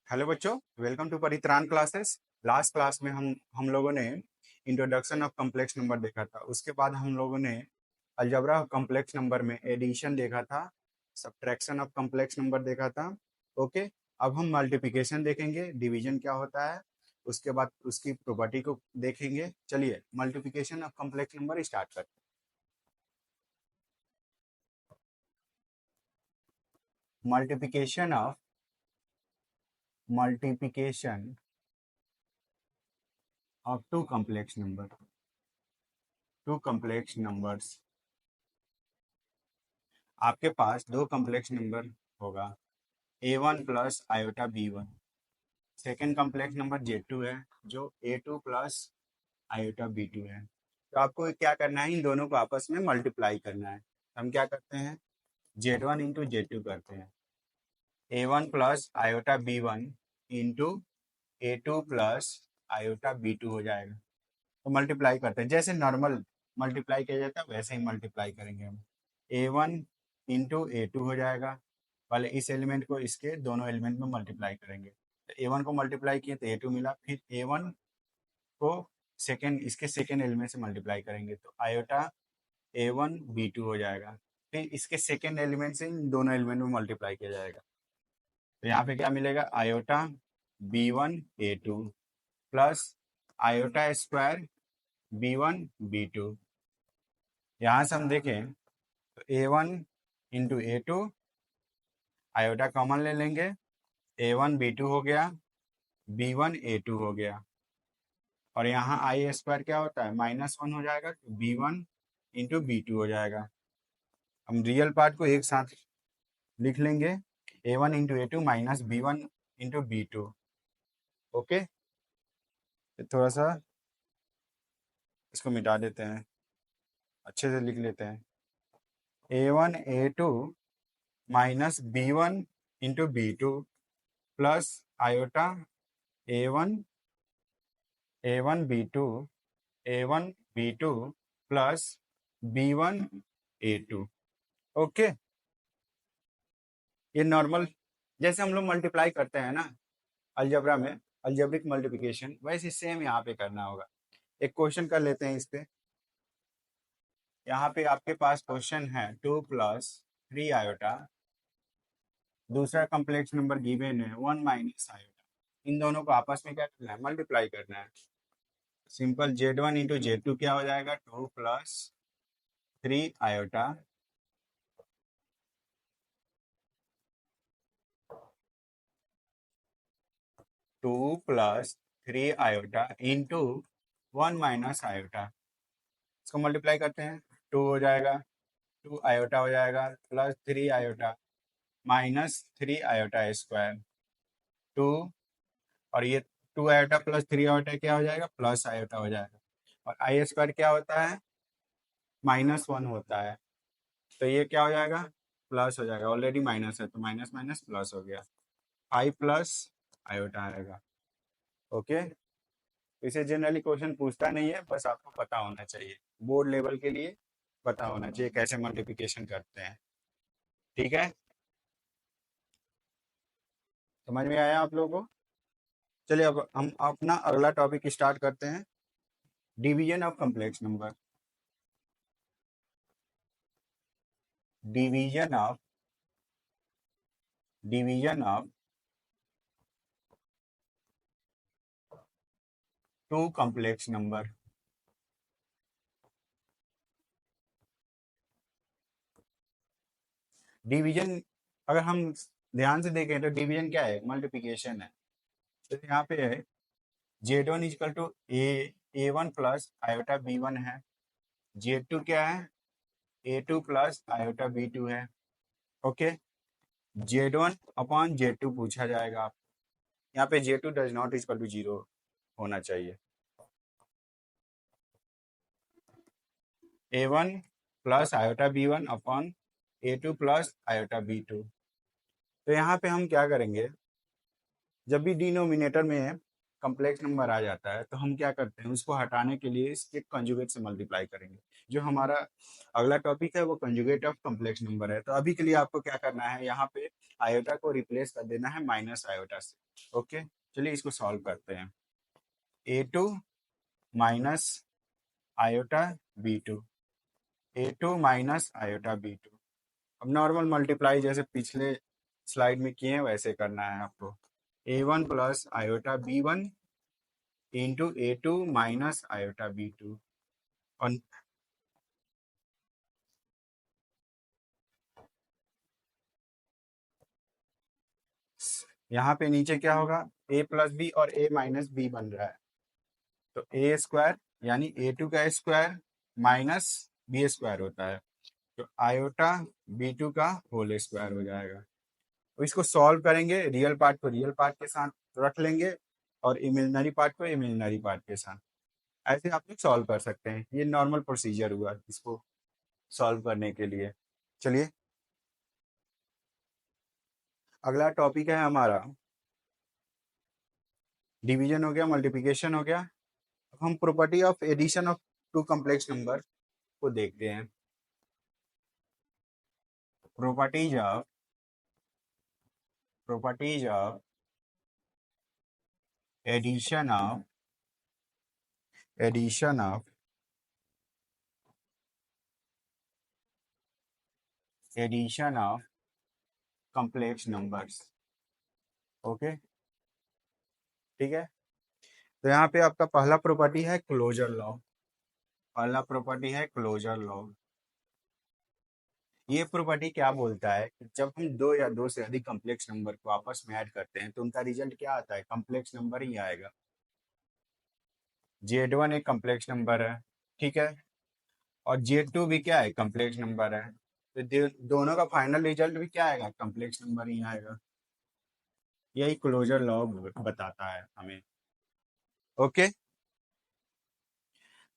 Hello बच्चों, welcome to Paritran classes. Last class में हम लोगों ने इंट्रोडक्शन ऑफ कॉम्प्लेक्स नंबर देखा था। उसके बाद हम लोगों ने अलजेब्रा ऑफ कॉम्प्लेक्स नंबर में एडिशन देखा था, सब्ट्रैक्शन ऑफ कॉम्प्लेक्स नंबर देखा था। ओके, अब हम मल्टीप्लिकेशन देखेंगे, डिवीजन क्या होता है, उसके बाद उसकी प्रॉपर्टी को देखेंगे। चलिए multiplication of complex number start करते हैं। Multiplication of two complex numbers. आपके पास दो कॉम्प्लेक्स नंबर होगा, a1 plus iota b1। Second complex number z2 है, जो a2 प्लस आयोटा b2 है। तो आपको क्या करना है, इन दोनों को आपस में मल्टीप्लाई करना है। हम क्या करते हैं, z1 इंटू z2 करते हैं। a1 plus iota b1 into a2 plus iota b2 हो जाएगा। तो मल्टीप्लाई करते हैं, जैसे नॉर्मल मल्टीप्लाई किया जाता है वैसे ही मल्टीप्लाई करेंगे हम। a1 इंटू a2 हो जाएगा, पहले इस एलिमेंट को इसके दोनों एलिमेंट में मल्टीप्लाई करेंगे। तो a1 को मल्टीप्लाई किए तो a2 मिला, फिर a1 को सेकेंड इसके सेकेंड एलिमेंट से मल्टीप्लाई करेंगे तो आयोटा a1 b2 हो जाएगा। फिर इसके सेकेंड एलिमेंट से इन दोनों एलिमेंट में मल्टीप्लाई किया जाएगा, तो यहाँ पे क्या मिलेगा, iota b1 a2 plus iota square b1 b2। यहाँ से हम देखें तो a1 into a2, iota common ले लेंगे, a1 b2 हो गया, b1 a2 हो गया। और यहाँ आई स्क्वायर क्या होता है, -1 हो जाएगा, तो b1 इंटू b2 हो जाएगा। हम रियल पार्ट को एक साथ लिख लेंगे, a1 into a2 minus b1 into b2। Okay, तो थोड़ा सा इसको मिटा देते हैं, अच्छे से लिख लेते हैं। a1 a2 minus b1 into b2 plus iota a1 b2 a1 b2 plus b1 a2। Okay, ये नॉर्मल जैसे हम लोग मल्टीप्लाई करते हैं ना अलजेब्रा में, अलजेब्रिक मल्टीप्लिकेशन, वैसे सेम यहाँ पे करना होगा। एक क्वेश्चन कर लेते हैं इस पे। यहाँ पे आपके पास क्वेश्चन है 2 प्लस 3 आयोटा, दूसरा कॉम्प्लेक्स नंबर गिवन है 1 माइनस आयोटा। इन दोनों को आपस में क्या करना है, मल्टीप्लाई करना है। सिंपल z1 इंटू z2 क्या हो जाएगा, 2 plus 3 iota 2 plus 3 iota into 1 minus iota. इसको मल्टीप्लाई करते हैं, 2 हो जाएगा, 2 आयोटा हो जाएगा, plus 3 iota minus 3 iota square 2। और ये 2 आयोटा प्लस 3 आयोटा क्या हो जाएगा, प्लस आयोटा हो जाएगा। और आई स्क्वायर क्या होता है, -1 होता है, तो ये क्या हो जाएगा, प्लस हो जाएगा। ऑलरेडी माइनस है तो माइनस माइनस प्लस हो गया, आई प्लस आयोटा आएगा। ओके, इसे जनरली क्वेश्चन पूछता नहीं है, बस आपको पता होना चाहिए, बोर्ड लेवल के लिए पता होना चाहिए कैसे मल्टीप्लिकेशन करते हैं। ठीक है, समझ में आया आप लोगों को। चलिए अब हम अपना अगला टॉपिक स्टार्ट करते हैं, division of complex number. Division of two complex number. Division अगर हम ध्यान से देखें तो डिवीजन क्या है, मल्टीप्लिकेशन है। तो यहाँ पे है z1 is equal to a1 plus iota b1 है, z2 क्या है, a2 प्लस आयोटा b2 है। ओके, z1 अपॉन z2 पूछा जाएगा आप, यहाँ पे z2 does not is equal to 0 होना चाहिए। a1 plus iota b1 upon a2 plus iota b2। तो यहाँ पे हम क्या करेंगे, जब भी डिनोमिनेटर में कम्प्लेक्स नंबर आ जाता है तो हम क्या करते हैं, उसको हटाने के लिए इसके कंजुगेट से मल्टीप्लाई करेंगे। जो हमारा अगला टॉपिक है वो कंजुगेट ऑफ कम्प्लेक्स नंबर है। तो अभी के लिए आपको क्या करना है, यहाँ पे आयोटा को रिप्लेस कर देना है माइनस आयोटा से। ओके, चलिए इसको सॉल्व करते हैं। A2 minus iota B2, A2 minus iota B2। अब नॉर्मल मल्टीप्लाई जैसे पिछले स्लाइड में किए हैं वैसे करना है आपको। A1 plus iota B1 into A2 minus iota B2। और यहाँ पे नीचे क्या होगा, A प्लस बी और A माइनस बी बन रहा है, तो A स्क्वायर यानी A2 का स्क्वायर माइनस B स्क्वायर होता है, तो आयोटा B2 का होल स्क्वायर हो जाएगा। तो इसको सॉल्व करेंगे, रियल पार्ट को रियल पार्ट के साथ रख लेंगे और इमेजिनरी पार्ट को इमेजिनरी पार्ट के साथ। ऐसे आप लोग सॉल्व कर सकते हैं। ये नॉर्मल प्रोसीजर हुआ इसको सॉल्व करने के लिए। चलिए अगला टॉपिक है हमारा, डिवीजन हो गया, मल्टीप्लिकेशन हो गया। अब हम property of addition of two complex number को देखते हैं। Properties of addition of complex numbers. Okay, ठीक है। तो यहाँ पे आपका पहला प्रॉपर्टी है क्लोजर लॉ। पहला प्रॉपर्टी है क्लोजर लॉ। ये प्रॉपर्टी क्या बोलता है कि जब हम दो या दो से अधिक कॉम्प्लेक्स नंबर को आपस में ऐड करते हैं तो उनका रिजल्ट क्या आता है, कॉम्प्लेक्स नंबर ही आएगा। Z1 एक कॉम्प्लेक्स नंबर है, ठीक है, और Z2 भी क्या है, कॉम्प्लेक्स नंबर है, तो दोनों का फाइनल रिजल्ट भी क्या आएगा, कॉम्प्लेक्स नंबर ही आएगा। यही क्लोजर लॉ बताता है हमें। ओके,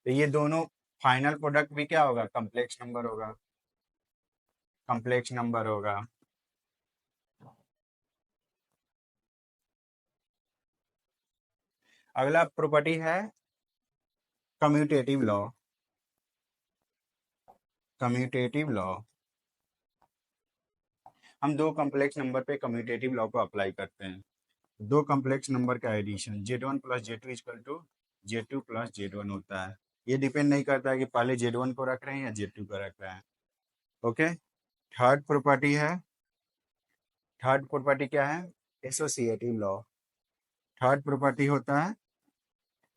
तो ये दोनों फाइनल प्रोडक्ट भी क्या होगा, कॉम्प्लेक्स नंबर होगा, कॉम्प्लेक्स नंबर होगा। अगला प्रॉपर्टी है कम्यूटेटिव लॉ। कम्यूटेटिव लॉ, हम दो कॉम्प्लेक्स नंबर पे कम्यूटेटिव लॉ को अप्लाई करते हैं। दो कॉम्प्लेक्स नंबर का addition Z1 plus Z2 equal to Z2 plus Z1 होता है। ये डिपेंड नहीं करता है कि पहले Z1 को रख रहे हैं या Z2 को रख रहे हैं। ओके, थर्ड प्रॉपर्टी है, थर्ड प्रॉपर्टी क्या है, एसोसिएटिव लॉ। थर्ड प्रॉपर्टी होता है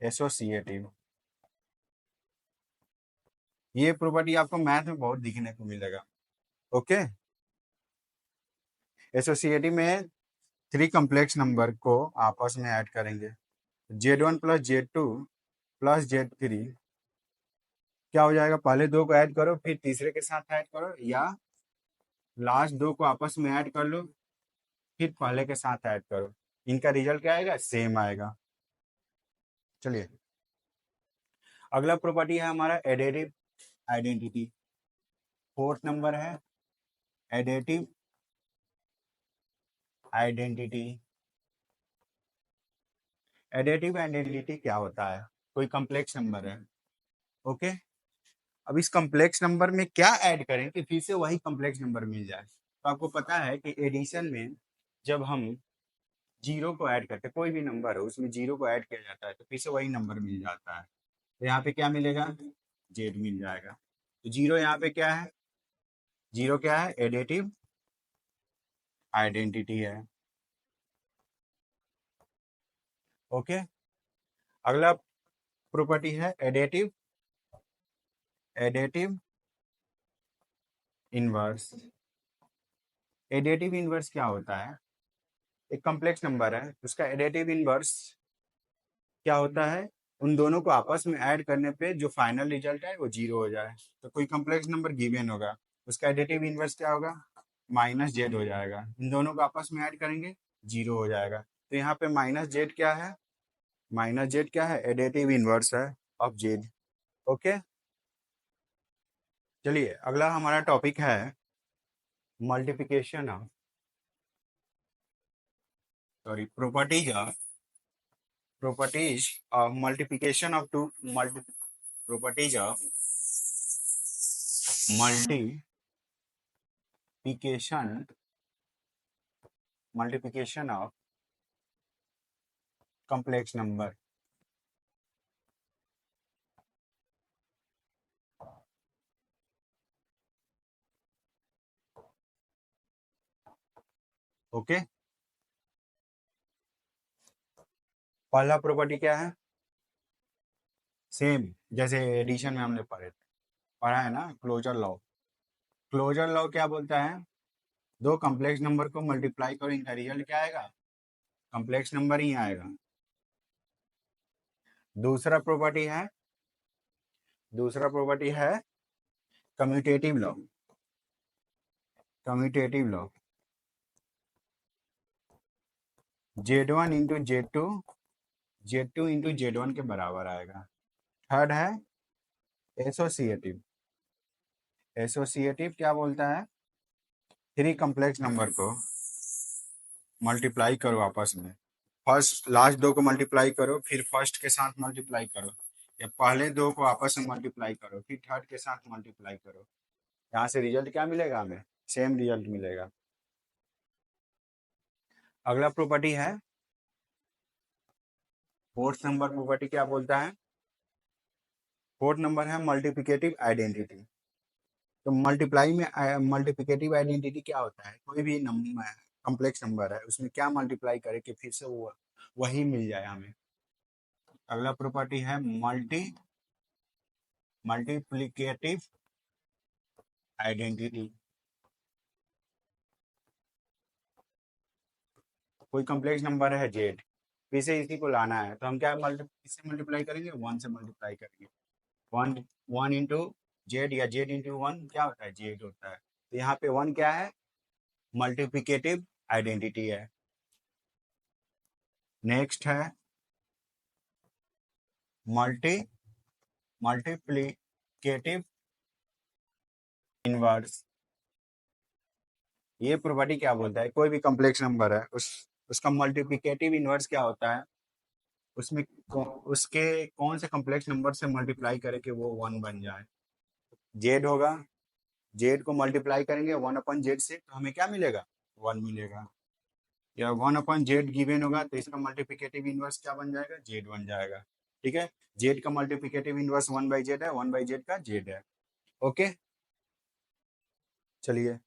एसोसिएटिव। ये प्रॉपर्टी आपको मैथ में बहुत दिखने को मिलेगा। ओके, एसोसिएटिव में थ्री कॉम्प्लेक्स नंबर को आपस में ऐड करेंगे, Z1 plus Z2 plus Z3। क्या हो जाएगा, पहले दो को ऐड करो फिर तीसरे के साथ ऐड करो, या लास्ट दो को आपस में ऐड कर लो फिर पहले के साथ ऐड करो, इनका रिजल्ट क्या आएगा, सेम आएगा। चलिए अगला प्रॉपर्टी है हमारा एडिटिव आइडेंटिटी। फोर्थ नंबर है एडिटिव आइडेंटिटी। एडिटिव आइडेंटिटी क्या होता है, कोई कॉम्प्लेक्स नंबर है, ओके, अब इस कॉम्प्लेक्स नंबर में क्या ऐड करें कि फिर से वही कॉम्प्लेक्स नंबर मिल जाए। तो आपको पता है कि एडिशन में जब हम जीरो को ऐड करते हैं, कोई भी नंबर हो उसमें जीरो को ऐड किया जाता है तो फिर से वही नंबर मिल जाता है। तो यहाँ पे क्या मिलेगा, जेड मिल जाएगा। तो जीरो यहाँ पे क्या है, जीरो क्या है, एडिटिव आइडेंटिटी है। ओके, अगला प्रॉपर्टी है additive additive inverse. Additive inverse क्या होता है, एक कॉम्प्लेक्स नंबर है उसका एडिटिव इनवर्स क्या होता है, उन दोनों को आपस में ऐड करने पे जो फाइनल रिजल्ट है वो जीरो हो जाए। तो कोई कॉम्प्लेक्स नंबर गिवन होगा, उसका एडिटिव इनवर्स क्या होगा, माइनस जेड हो जाएगा। इन दोनों को आपस में ऐड करेंगे, जीरो हो जाएगा। तो यहाँ पे माइनस जेड क्या है, माइनस जेड क्या है, एडिटिव इनवर्स है ऑफ जेड। ओके, चलिए अगला हमारा टॉपिक है multiplication of, sorry, properties of properties of multiplication of two properties of multiplication of complex number. Okay, पहला प्रॉपर्टी क्या है? सेम जैसे एडिशन में हमने पढ़ा है ना, क्लोजर लॉ। क्लोजर लॉ क्या बोलता है? दो कॉम्प्लेक्स नंबर को मल्टीप्लाई करो, इनका रिजल्ट क्या आएगा? कॉम्प्लेक्स नंबर ही आएगा। दूसरा प्रॉपर्टी है commutative law. Z1 into Z2 into Z1 के बराबर आएगा। थर्ड है एसोसिएटिव क्या बोलता है? थ्री कॉम्प्लेक्स नंबर को मल्टीप्लाई करो आपस में। फर्स्ट लास्ट दो को मल्टीप्लाई करो, फिर फर्स्ट के साथ मल्टीप्लाई करो, या पहले दो को आपस में मल्टीप्लाई करो, फिर थर्ड के साथ मल्टीप्लाई करो। यहाँ से रिजल्ट क्या मिलेगा? हमें सेम रिजल्ट मिलेगा। अगला प्रॉपर्टी है फोर्थ नंबर। प्रॉपर्टी क्या बोलता है? फोर्थ नंबर है मल्टीप्लिकेटिव आइडेंटिटी। तो मल्टीप्लिकेटिव आइडेंटिटी क्या होता है? कोई भी कॉम्प्लेक्स नंबर है, उसमें क्या मल्टीप्लाई करे कि फिर से वो वही मिल जाए हमें। अगला प्रॉपर्टी है मल्टीप्लिकेटिव आइडेंटिटी। कोई कॉम्प्लेक्स नंबर है जेड, फिर से इसी को लाना है, तो हम क्या इससे मल्टीप्लाई करेंगे? वन से मल्टीप्लाई करेंगे। वन वन इंटू जेड या जेड इंटू वन क्या होता है? जेड होता है। तो यहाँ पे वन क्या है? मल्टीप्लिकेटिव आइडेंटिटी है। नेक्स्ट है मल्टीप्लिकेटिव इनवर्स। ये प्रॉपर्टी क्या बोलता है? कोई भी कॉम्प्लेक्स नंबर है, उसका मल्टीप्लिकेटिव इनवर्स क्या होता है? उसमें उसके कौन से कॉम्प्लेक्स नंबर से मल्टीप्लाई करे कि वो वन बन जाए? जेड होगा, जेड को मल्टीप्लाई करेंगे वन अपन जेड से, तो हमें क्या मिलेगा? वन मिलेगा। या वन अपन जेड गिवन होगा, तो इसका मल्टीप्लिकेटिव इनवर्स क्या बन जाएगा? जेड बन जाएगा। ठीक है, जेड का multiplicative inverse one by Z है, वन बाई जेड का जेड है। ओके, चलिए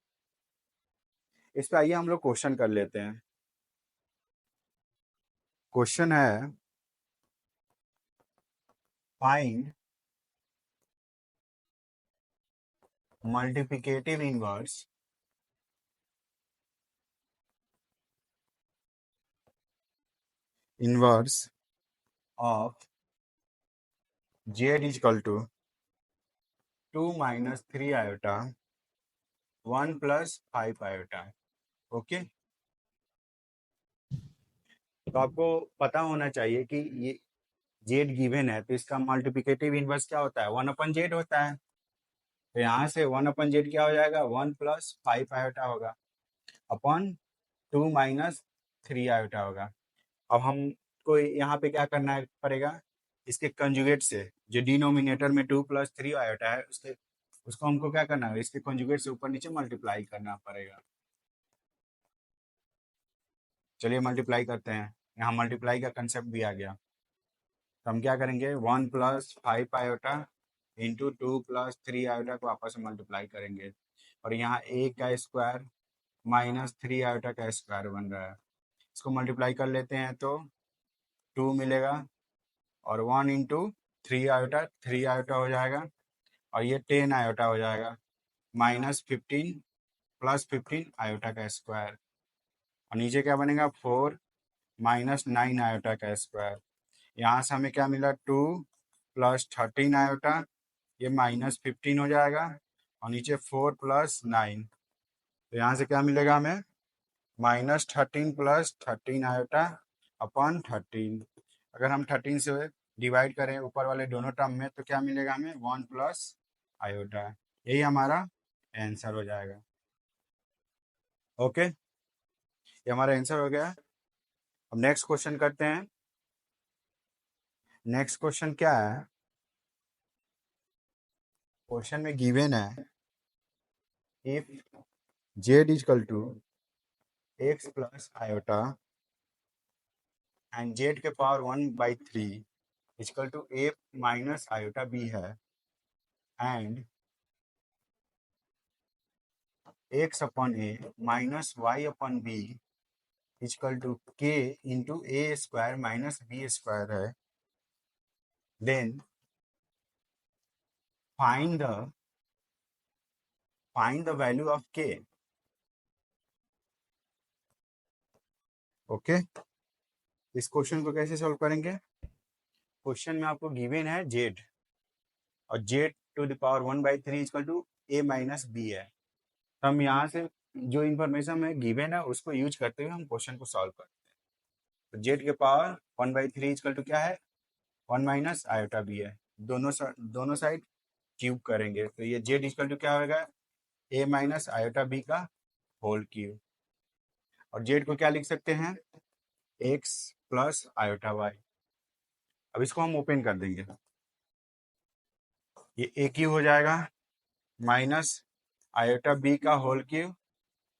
इस पे आइए हम लोग क्वेश्चन कर लेते हैं। क्वेश्चन है find multiplicative inverse of Z is equal to 2 minus 3 iota 1 plus 5 iota. Okay, तो आपको पता होना चाहिए कि ये जेड गिवन है, तो इसका मल्टीप्लिकेटिव इनवर्स क्या होता है? वन अपन जेड होता है। तो यहाँ से वन अपन जेड क्या हो जाएगा? वन प्लस 5 आयोटा होगा अपन 2 माइनस 3 आयोटा होगा। अब हमको यहाँ पे क्या करना पड़ेगा? इसके कंजुगेट से, जो डिनोमिनेटर में 2 प्लस 3 आयोटा है, उसको हमको क्या करना है? इसके कंजुगेट से ऊपर नीचे मल्टीप्लाई करना पड़ेगा। चलिए मल्टीप्लाई करते हैं। यहाँ मल्टीप्लाई का कंसेप्ट भी आ गया, तो हम क्या करेंगे? 1 plus 5 iota into 2 plus 3 iota को आपस में मल्टीप्लाई करेंगे, और यहाँ ए का स्क्वायर माइनस 3 आयोटा का स्क्वायर बन रहा है। इसको मल्टीप्लाई कर लेते हैं तो 2 मिलेगा, और 1 इंटू 3 आयोटा हो जाएगा, और ये 10 आयोटा हो जाएगा, माइनस 15 प्लस 15 आयोटा का स्क्वायर, और नीचे क्या बनेगा? 4 माइनस 9 आयोटा का स्क्वायर। यहाँ से हमें क्या मिला? 2 प्लस 13 आयोटा, ये माइनस 15 हो जाएगा, और नीचे 4 प्लस 9, तो यहाँ से क्या मिलेगा हमें? Minus 13 plus 13 iota upon 13। अगर हम 13 से डिवाइड करें ऊपर वाले दोनों टर्म में, तो क्या मिलेगा हमें? 1 प्लस आयोटा। यही हमारा आंसर हो जाएगा। ओके, ये हमारा आंसर हो गया। अब नेक्स्ट क्वेश्चन करते हैं। नेक्स्ट क्वेश्चन क्या है? क्वेश्चन में गिवन है if z is equal to x plus iota and z के power 1/3 is equal to a minus iota b है and x upon a minus y upon b is equal to k into a square minus b square है, then find the value of k। Okay, इस question को कैसे solve करेंगे? Question में आपको given है z और z to the power 1/3 is equal to a minus b है। तो हम यहाँ से जो इन्फॉर्मेशन हमें गिवन है उसको यूज करते हुए हम क्वेश्चन को सॉल्व करते हैं। तो z के पावर 1/3 इजकल टू क्या है? 1 माइनस आयोटा b है। दोनों साइड क्यूब करेंगे तो ये z इजकल टू क्या होगा? a माइनस आयोटा b का होल क्यूब। और z को क्या लिख सकते हैं? x plus iota y। अब इसको हम ओपन कर देंगे, ये a क्यूब हो जाएगा माइनस आयोटा b का whole cube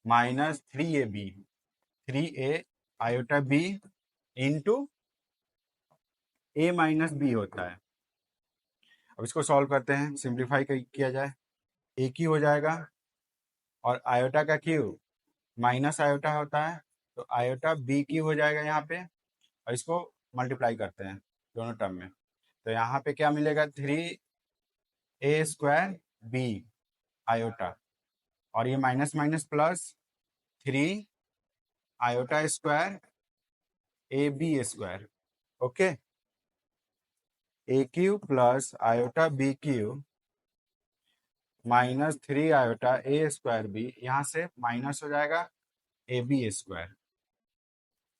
minus 3ab 3a iota b into a minus b होता है। अब इसको सॉल्व करते हैं, सिंप्लीफाई किया जाए, a क्यूब हो जाएगा और आयोटा का क्यूब माइनस आयोटा होता है तो आयोटा b क्यूब हो जाएगा यहाँ पे, और इसको मल्टीप्लाई करते हैं दोनों टर्म में। तो यहाँ पे क्या मिलेगा? 3a स्क्वायर b आयोटा और ये minus minus plus 3 iota square A B square. Okay, A cube plus iota B cube minus 3 iota A square B, यहाँ से माइनस हो जाएगा ए बी स्क्वायर।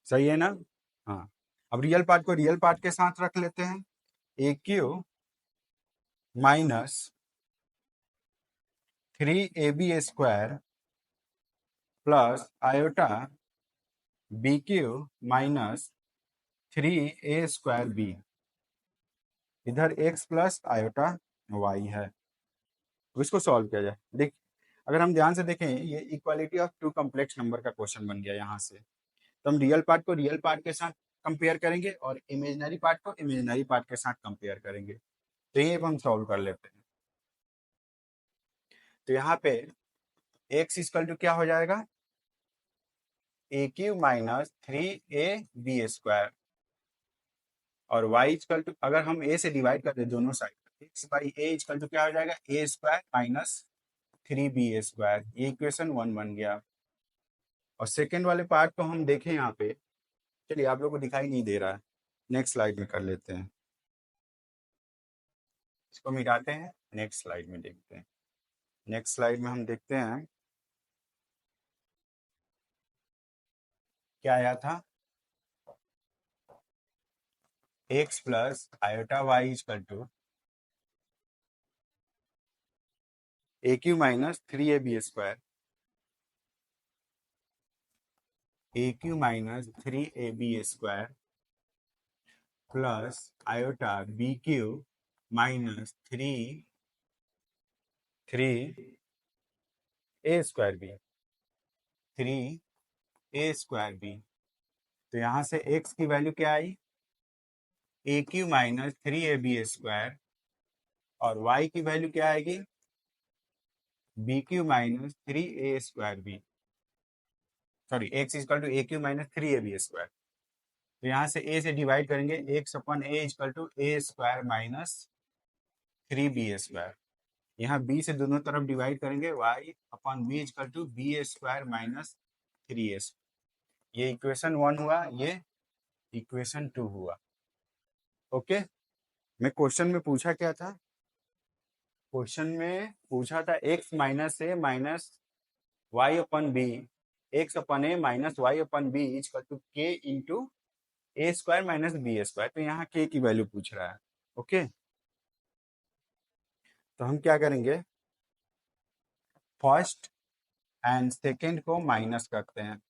सही है ना? हाँ, अब रियल पार्ट को रियल पार्ट के साथ रख लेते हैं। A cube minus 3ab square plus iota B cube minus 3a square b, इधर x प्लस आयोटा y है। तो इसको सॉल्व किया जाए। देख, अगर हम ध्यान से देखें ये equality of two complex number का क्वेश्चन बन गया यहाँ से। तो हम रियल पार्ट को रियल पार्ट के साथ कंपेयर करेंगे और इमेजिनरी पार्ट को इमेजिनरी पार्ट के साथ कंपेयर करेंगे। तो ये हम सॉल्व कर लेते हैं। तो यहाँ पे x इक्वल टू क्या हो जाएगा? A cube minus 3ab square और y इक्वल टू, अगर हम a से डिवाइड कर दे दोनों side, x by a equal to क्या हो जाएगा? a square minus 3b square. ये इक्वेशन 1 बन गया। और सेकेंड वाले पार्ट को हम देखें यहाँ पे, चलिए आप लोग को दिखाई नहीं दे रहा है, नेक्स्ट स्लाइड में कर लेते हैं, इसको मिटाते हैं, नेक्स्ट स्लाइड में देखते हैं। नेक्स्ट स्लाइड में हम देखते हैं क्या आया था? x plus iota Y equal to A cube minus 3ab square, A cube minus 3ab square plus iota B cube minus 3 A square B, 3a square B. तो यहाँ से x की वैल्यू क्या आई? A cube minus 3ab square और y की value क्या आएगी? B cube minus 3a square B, sorry x equal to A cube minus 3ab square. तो यहाँ से a से डिवाइड करेंगे, x upon a equal to A square minus 3b square. यहाँ b से दोनों तरफ डिवाइड करेंगे, y upon b equal to B square minus 3a। ये इक्वेशन 1 हुआ, ये इक्वेशन 2 हुआ। ओके, मैं क्वेश्चन में पूछा क्या था? क्वेश्चन में पूछा था x minus A minus Y upon B, X upon A minus Y upon B equal to K into A square minus B square. तो यहाँ के की वैल्यू पूछ रहा है। ओके, तो हम क्या करेंगे, फर्स्ट एंड सेकेंड को माइनस करते हैं।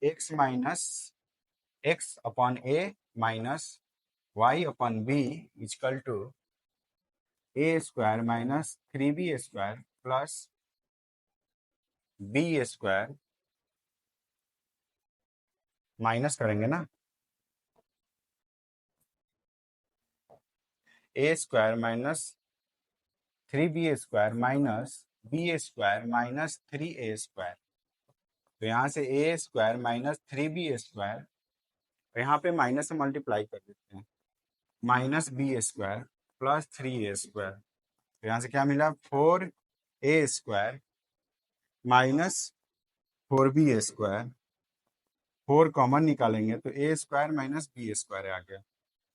X minus X upon A minus y upon b is equal to a square minus 3b square plus b square, minus करेंगे ना, a square minus 3b square minus b square minus 3a square. तो यहाँ से a square minus 3b square, तो यहाँ पे minus से multiply कर देते हैं, minus B square plus 3a square. तो यहाँ से क्या मिला, 4a square minus 4b square, 4 common निकालेंगे तो a square minus B square आ गया।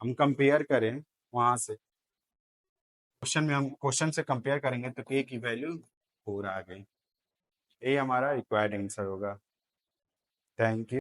हम कंपेयर करें वहां से, क्वेश्चन में हम क्वेश्चन से कंपेयर करेंगे तो a की वैल्यू 4 आ गई। ए हमारा रिक्वायर्ड आंसर होगा। Thank you.